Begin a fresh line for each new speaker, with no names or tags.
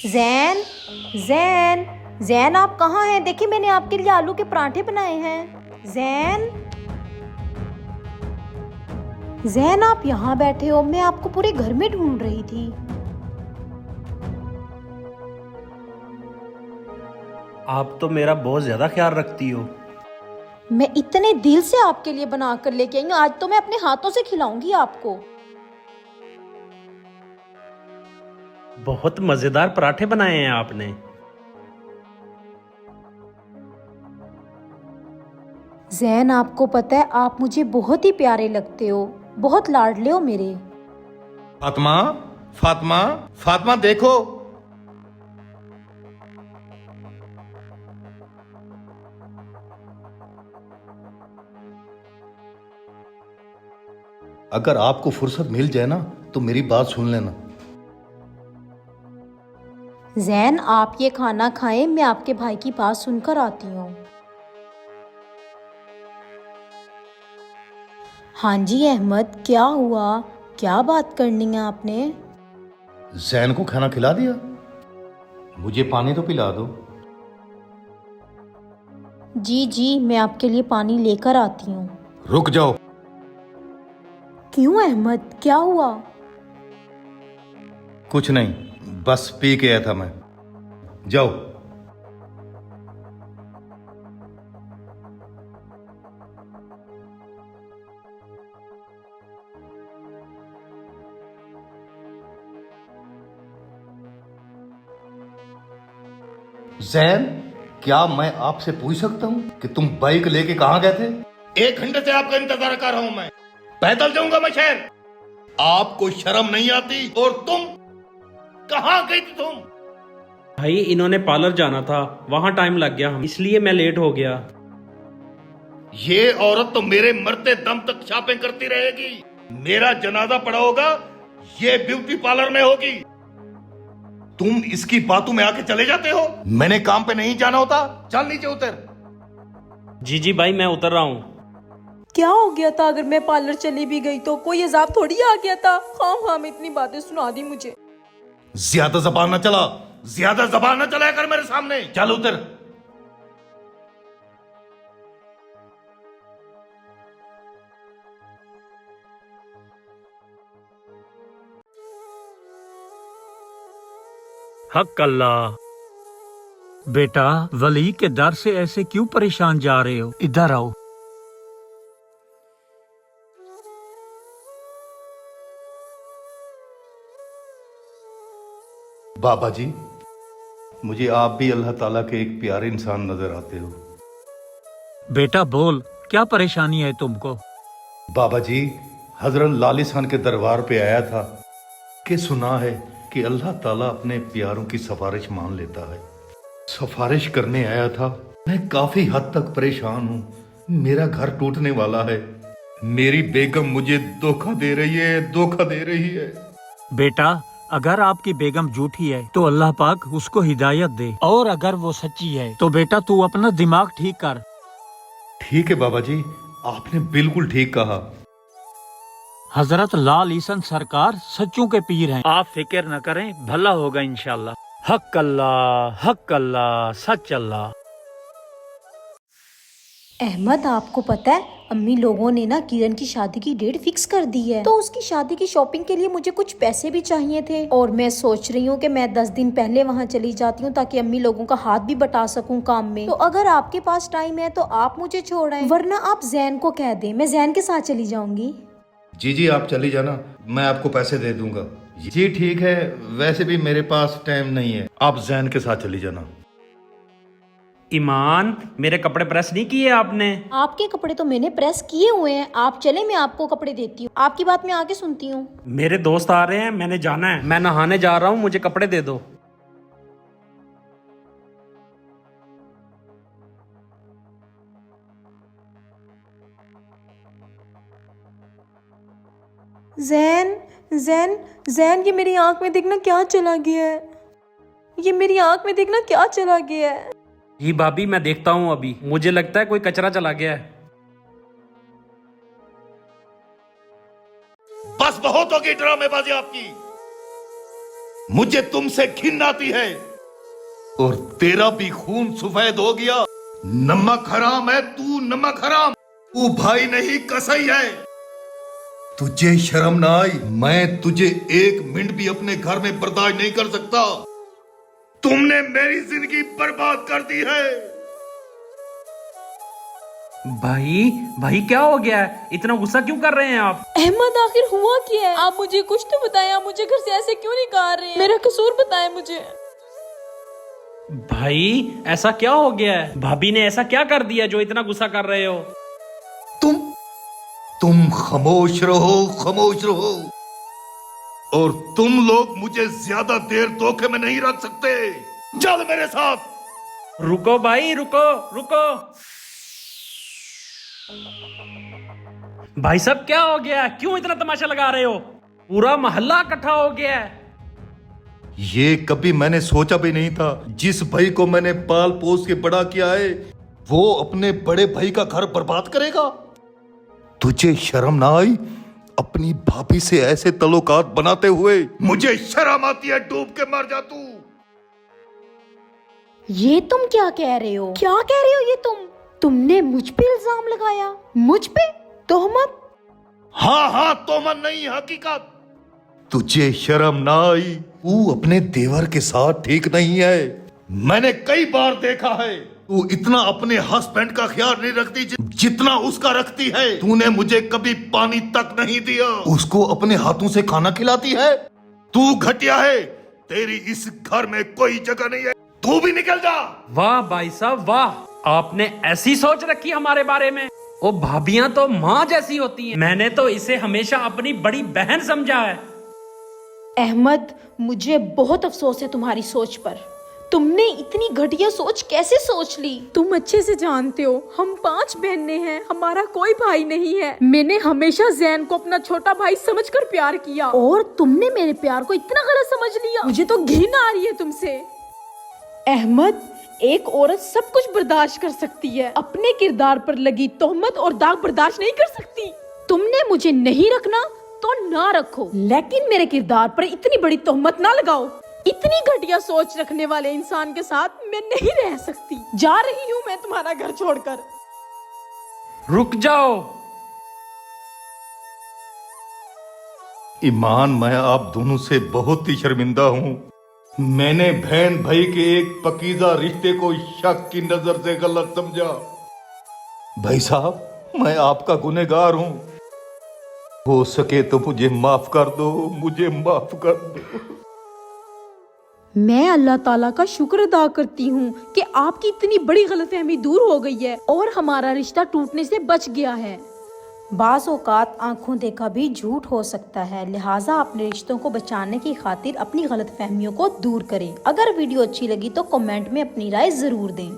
जैन, जैन, जैन आप कहाँ हैं? देखिए मैंने आपके लिए आलू के पराठे बनाए हैं। जैन, जैन आप यहाँ बैठे हो, मैं आपको पूरे घर में ढूंढ रही थी।
आप तो मेरा बहुत ज्यादा ख्याल रखती हो।
मैं इतने दिल से आपके लिए बना कर लेके आई हूँ, आज तो मैं अपने हाथों से खिलाऊंगी आपको।
बहुत मजेदार पराठे बनाए हैं आपने।
जैन आपको पता है आप मुझे बहुत ही प्यारे लगते हो, बहुत लाडले हो मेरे।
फातिमा, फातिमा, फातिमा देखो। अगर आपको फुर्सत मिल जाए ना तो मेरी बात सुन लेना।
जैन आप ये खाना खाएं, मैं आपके भाई की बात सुनकर आती हूँ। हाँ जी अहमद, क्या हुआ? क्या बात करनी है आपने?
जैन को खाना खिला दिया? मुझे पानी तो पिला दो।
जी जी, मैं आपके लिए पानी लेकर आती हूँ।
रुक जाओ।
क्यों अहमद, क्या हुआ?
कुछ नहीं, बस पी के आया था मैं। जाओ। जैन, क्या मैं आपसे पूछ सकता हूं कि तुम बाइक लेके कहां गए थे? 1 घंटे से आपका इंतजार कर रहा हूं मैं। पैदल जाऊंगा मैं शहर। आपको शर्म नहीं आती? और तुम कहां गई थी तुम?
भाई इन्होंने पार्लर जाना था, वहां टाइम लग गया, इसलिए मैं लेट हो गया।
ये औरत तो मेरे मरते दम तक शॉपिंग करती रहेगी। मेरा जनाजा पड़ा होगा, ये ब्यूटी पार्लर में होगी। तुम इसकी बातों में आके चले जाते हो। मैंने काम पे नहीं जाना होता? चल नीचे उतर।
जी जी भाई, मैं उतर रहा हूँ।
क्या हो गया था? अगर मैं पार्लर चली भी गई तो कोई अजाब थोड़ी आ गया था। खाम इतनी बातें सुना दी मुझे।
ज्यादा जबान न चला, ज्यादा जबान न चलाया कर मेरे सामने। चल उतर।
हक अल्लाह। बेटा, वली के डर से ऐसे क्यों परेशान जा रहे हो? इधर आओ।
बाबा जी, मुझे आप भी अल्लाह ताला के एक प्यारे इंसान नजर आते हो।
बेटा बोल, क्या परेशानी है तुमको?
बाबा जी, हजरत लालिसान के दरबार पे आया था कि सुना है कि अल्लाह ताला अपने प्यारों की सिफारिश मान लेता है। सिफारिश करने आया था। मैं काफी हद तक परेशान हूँ। मेरा घर टूटने वाला है। मेरी बेगम मुझे धोखा दे रही है, धोखा दे रही है।
बेटा, अगर आपकी बेगम झूठी है तो अल्लाह पाक उसको हिदायत दे, और अगर वो सच्ची है तो बेटा तू अपना दिमाग ठीक कर।
ठीक है बाबा जी, आपने बिल्कुल ठीक कहा।
हजरत लाल ईसन सरकार सच्चों के पीर हैं। आप फिक्र न करें, भला होगा इंशाल्लाह। हक अल्लाह, हक अल्लाह, सच अल्लाह।
अहमद आपको पता है अम्मी लोगों ने ना किरण की शादी की डेट फिक्स कर दी है, तो उसकी शादी की शॉपिंग के लिए मुझे कुछ पैसे भी चाहिए थे, और मैं सोच रही हूँ कि मैं 10 दिन पहले वहाँ चली जाती हूँ ताकि अम्मी लोगों का हाथ भी बटा सकूँ काम में। तो अगर आपके पास टाइम है तो आप मुझे छोड़ आए, वरना आप जैन को कह दें, मैं जैन के साथ चली जाऊंगी।
जी जी, आप चली जाना, मैं आपको पैसे दे दूंगा। जी ठीक है, वैसे भी मेरे पास टाइम नहीं है, आप जैन के साथ चली जाना।
ईमान, मेरे कपड़े प्रेस नहीं किए आपने?
आपके कपड़े तो मैंने प्रेस किए हुए हैं, आप चले मैं आपको कपड़े देती हूँ। आपकी बात मैं आगे सुनती हूँ।
मेरे दोस्त आ रहे हैं, मैंने जाना है, मैं नहाने जा रहा हूँ, मुझे कपड़े दे दो।
जैन, जैन, जैन, ये मेरी आंख में देखना क्या चला गया है। ये मेरी आंख में देखना क्या चला गया है।
जी भाभी, मैं देखता हूँ अभी, मुझे लगता है कोई कचरा चला गया है।
बस बहुत होगी ड्रामेबाजी आपकी। मुझे तुमसे घिन आती है और तेरा भी खून सफेद हो गया। नमक हराम है तू, नमक हराम। तू भाई नहीं कसाई है। तुझे शर्म ना आई? मैं तुझे एक मिनट भी अपने घर में बर्दाश्त नहीं कर सकता। तुमने मेरी जिंदगी बर्बाद कर दी है।
भाई क्या हो गया है? इतना गुस्सा क्यों कर रहे हैं आप?
अहमद आखिर हुआ क्या है? आप मुझे कुछ तो बताएं, आप मुझे घर से ऐसे क्यों निकाल रहे हैं? मेरा कसूर बताएं मुझे।
भाई ऐसा क्या हो गया है? भाभी ने ऐसा क्या कर दिया जो इतना गुस्सा कर रहे हो?
तुम खामोश रहो, खामोश रहो। और तुम लोग मुझे ज्यादा देर धोखे में नहीं रख सकते। चल मेरे साथ।
रुको भाई, रुको रुको। भाई साहब क्या हो गया? क्यों इतना तमाशा लगा रहे हो? पूरा मोहल्ला इकट्ठा हो गया है।
ये कभी मैंने सोचा भी नहीं था। जिस भाई को मैंने पाल पोस के बड़ा किया है वो अपने बड़े भाई का घर बर्बाद करेगा। तुझे शर्म ना आई अपनी भाभी से ऐसे तल्लुकात बनाते हुए? मुझे शर्म आती है, डूब के मर जा तू।
ये तुम क्या कह रहे हो? क्या कह रहे हो ये तुमने मुझ पे इल्जाम लगाया? मुझ पे तोहमत?
हाँ तोहमत नहीं, हकीकत। तुझे शर्म ना आई? तू अपने देवर के साथ ठीक नहीं है। मैंने कई बार देखा है तू इतना अपने हस्बैंड का ख्याल नहीं रखती जितना उसका रखती है। तूने मुझे कभी पानी तक नहीं दिया। उसको अपने हाथों से खाना खिलाती है। तू घटिया है। तेरी इस घर में कोई जगह नहीं है। तू भी निकल जा।
वाह भाई साहब वाह, आपने ऐसी सोच रखी हमारे बारे में। ओ भाभियां तो माँ जैसी होती हैं। मैंने तो इसे हमेशा अपनी बड़ी बहन समझा है।
अहमद, मुझे बहुत अफसोस है तुम्हारी सोच पर। तुमने इतनी घटिया सोच कैसे सोच ली?
तुम अच्छे से जानते हो हम 5 बहनें हैं, हमारा कोई भाई नहीं है। मैंने हमेशा जैन को अपना छोटा भाई समझकर प्यार किया
और तुमने मेरे प्यार को इतना गलत समझ लिया।
मुझे तो घिन आ रही है तुमसे।
अहमद,
एक औरत सब कुछ बर्दाश्त कर सकती है, अपने किरदार पर लगी तोहमत और दाग बर्दाश्त नहीं कर सकती।
तुमने मुझे नहीं रखना तो ना रखो, लेकिन मेरे किरदार पर इतनी बड़ी तोहमत ना लगाओ।
इतनी घटिया सोच रखने वाले इंसान के साथ मैं नहीं रह सकती। जा रही हूँ मैं तुम्हारा घर छोड़कर।
रुक जाओ।
ईमान, मैं आप दोनों से बहुत ही शर्मिंदा हूँ। मैंने बहन भाई के एक पकीजा रिश्ते को शक की नजर से गलत समझा। भाई साहब, मैं आपका गुनहगार हूँ। हो सके तो मुझे माफ कर दो, मुझे माफ कर दो।
मैं अल्लाह ताला का शुक्र अदा करती हूँ कि आपकी इतनी बड़ी गलतफहमी दूर हो गई है और हमारा रिश्ता टूटने से बच गया है।
बाज़ औक़ात आंखों देखा भी झूठ हो सकता है, लिहाजा अपने रिश्तों को बचाने की खातिर अपनी गलतफहमियों को दूर करें। अगर वीडियो अच्छी लगी तो कमेंट में अपनी राय जरूर दें।